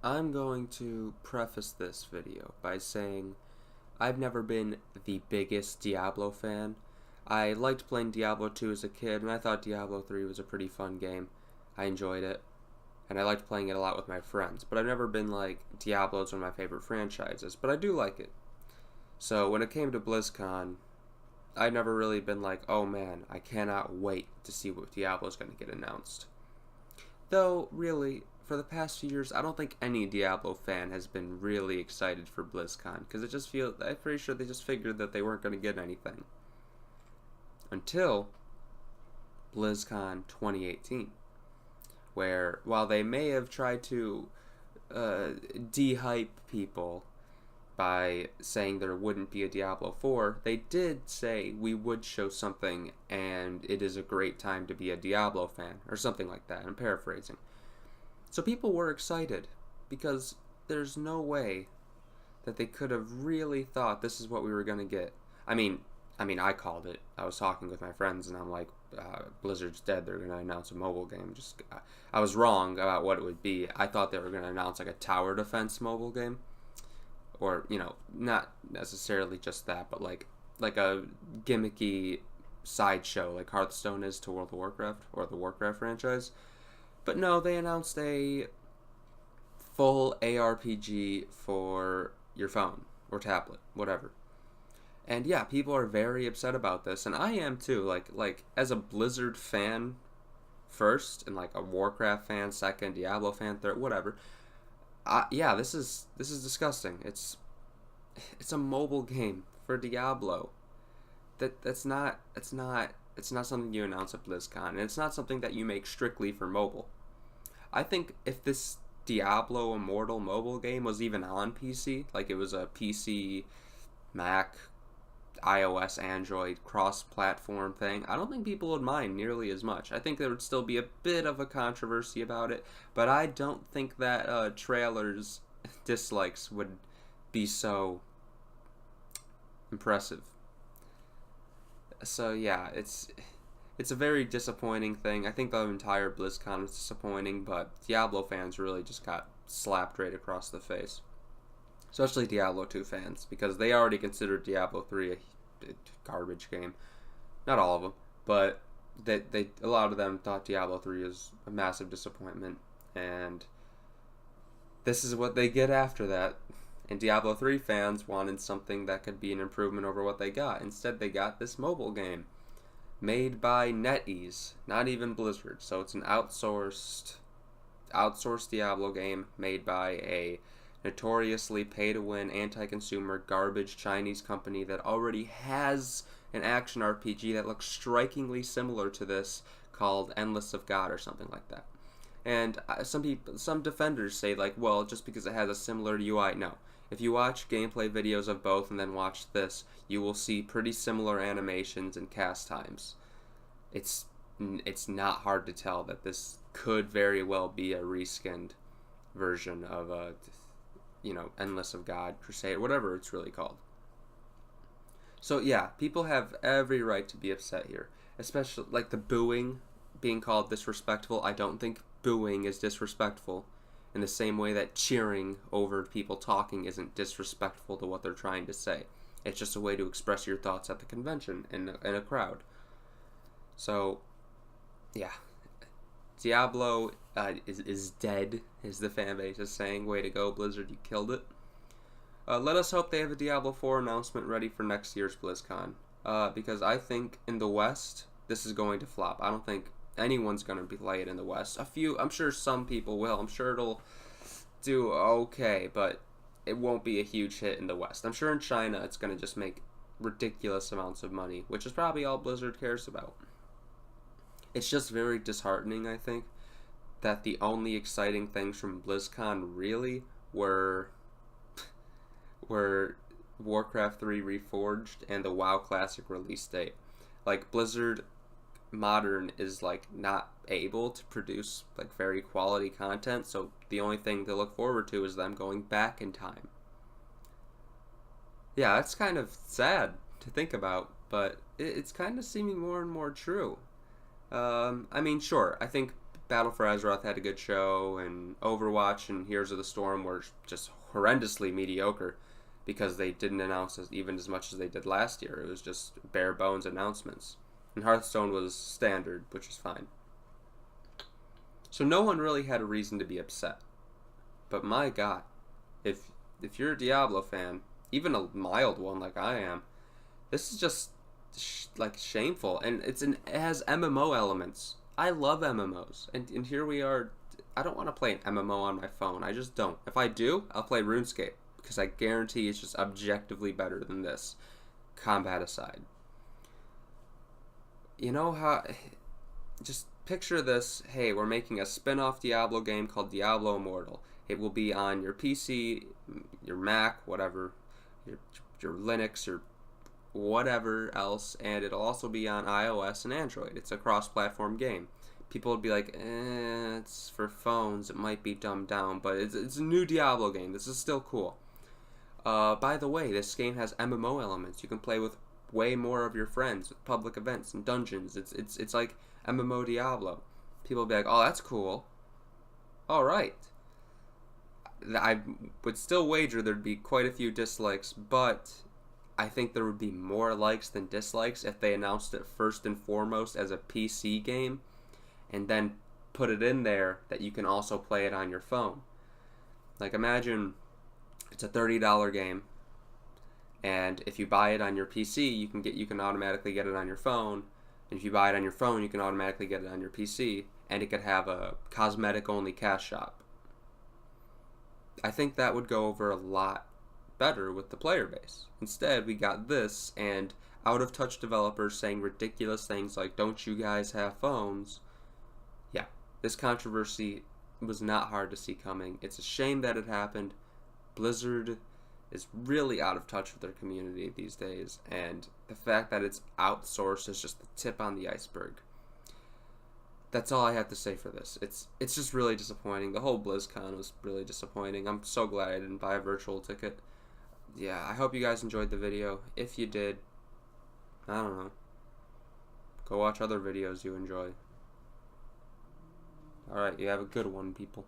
I'm going to preface this video by saying I've never been the biggest Diablo fan. I liked playing Diablo 2 as a kid, and I thought Diablo 3 was a pretty fun game. I enjoyed it, and I liked playing it a lot with my friends, but I've never been like, Diablo's one of my favorite franchises, but I do like it. So when it came to BlizzCon, I've never really been like, oh man, I cannot wait to see what Diablo's going to get announced. Though, really, for the past few years, I don't think any Diablo fan has been really excited for BlizzCon, because I'm pretty sure they just figured that they weren't going to get anything. Until BlizzCon 2018, where, while they may have tried to de-hype people by saying there wouldn't be a Diablo 4, they did say we would show something and it is a great time to be a Diablo fan, or something like that. I'm paraphrasing. So people were excited because there's no way that they could have really thought this is what we were going to get. I mean, I called it. I was talking with my friends and I'm like, Blizzard's dead. They're going to announce a mobile game. I was wrong about what it would be. I thought they were going to announce like a tower defense mobile game. Or, not necessarily just that, but like a gimmicky sideshow like Hearthstone is to World of Warcraft or the Warcraft franchise. But no, they announced a full ARPG for your phone or tablet, whatever. And yeah, people are very upset about this, and I am too. Like as a Blizzard fan first, and like a Warcraft fan second, Diablo fan third, whatever. Yeah, this is disgusting. It's a mobile game for Diablo. It's not something you announce at BlizzCon, and it's not something that you make strictly for mobile. I think if this Diablo Immortal mobile game was even on PC, like it was a PC, Mac, iOS, Android cross-platform thing, I don't think people would mind nearly as much. I think there would still be a bit of a controversy about it, but I don't think that trailers' dislikes would be so impressive. So yeah, it's a very disappointing thing. I think the entire BlizzCon was disappointing, but Diablo fans really just got slapped right across the face. Especially Diablo 2 fans, because they already considered Diablo 3 a garbage game. Not all of them, but a lot of them thought Diablo 3 is a massive disappointment, and this is what they get after that. And Diablo 3 fans wanted something that could be an improvement over what they got. Instead, they got this mobile game made by NetEase, not even Blizzard. So it's an outsourced Diablo game made by a notoriously pay-to-win, anti-consumer, garbage Chinese company that already has an action RPG that looks strikingly similar to this called Endless of God or something like that. And some defenders say like, well, just because it has a similar UI, no. If you watch gameplay videos of both and then watch this, you will see pretty similar animations and cast times. It's not hard to tell that this could very well be a reskinned version of a Endless of God, Crusade, whatever it's really called. So yeah, people have every right to be upset here. Especially, like, the booing being called disrespectful. I don't think booing is disrespectful in the same way that cheering over people talking isn't disrespectful to what they're trying to say. It's just a way to express your thoughts at the convention in a crowd. So, yeah. Diablo is dead, is the fanbase is saying. Way to go, Blizzard, you killed it. Let us hope they have a Diablo 4 announcement ready for next year's BlizzCon. Because I think in the West, this is going to flop. I don't think anyone's going to play it in the West. I'm sure some people will. I'm sure it'll do okay, but it won't be a huge hit in the West. I'm sure in China it's going to just make ridiculous amounts of money, which is probably all Blizzard cares about. It's just very disheartening, I think, that the only exciting things from BlizzCon really were Warcraft 3 Reforged and the WoW Classic release date. Like, Blizzard Modern is like not able to produce like very quality content, so the only thing to look forward to is them going back in time. Yeah, that's kind of sad to think about, but it's kind of seeming more and more true. Sure, I think Battle for Azeroth had a good show, and Overwatch and Heroes of the Storm were just horrendously mediocre because they didn't announce even as much as they did last year. It was just bare bones announcements. And Hearthstone was standard, which is fine. So no one really had a reason to be upset. But my God, if you're a Diablo fan, even a mild one like I am, this is just like shameful. And it has MMO elements. I love MMOs, and here we are. I don't want to play an MMO on my phone. I just don't. If I do, I'll play RuneScape because I guarantee it's just objectively better than this, combat aside. You know how? Just picture this. Hey, we're making a spin-off Diablo game called Diablo Immortal. It will be on your PC, your Mac, whatever, your Linux, your whatever else, and it'll also be on iOS and Android. It's a cross-platform game. People would be like, it's for phones, it might be dumbed down, but it's a new Diablo game. This is still cool. By the way, this game has MMO elements. You can play with way more of your friends, with public events and dungeons. It's like MMO Diablo. People would be like, oh, that's cool. Alright. I would still wager there'd be quite a few dislikes, but I think there would be more likes than dislikes if they announced it first and foremost as a PC game and then put it in there that you can also play it on your phone. Like, imagine it's a $30 game, and if you buy it on your PC, you can automatically get it on your phone, and if you buy it on your phone, you can automatically get it on your PC, and it could have a cosmetic-only cash shop. I think that would go over a lot better with the player base. Instead, we got this, and out-of-touch developers saying ridiculous things like, don't you guys have phones? Yeah, this controversy was not hard to see coming. It's a shame that it happened. Blizzard is really out of touch with their community these days, and the fact that it's outsourced is just the tip on the iceberg. That's all I have to say for this. It's just really disappointing. The whole BlizzCon was really disappointing. I'm so glad I didn't buy a virtual ticket. Yeah, I hope you guys enjoyed the video. If you did, I don't know, go watch other videos you enjoy. Alright, you have a good one, people.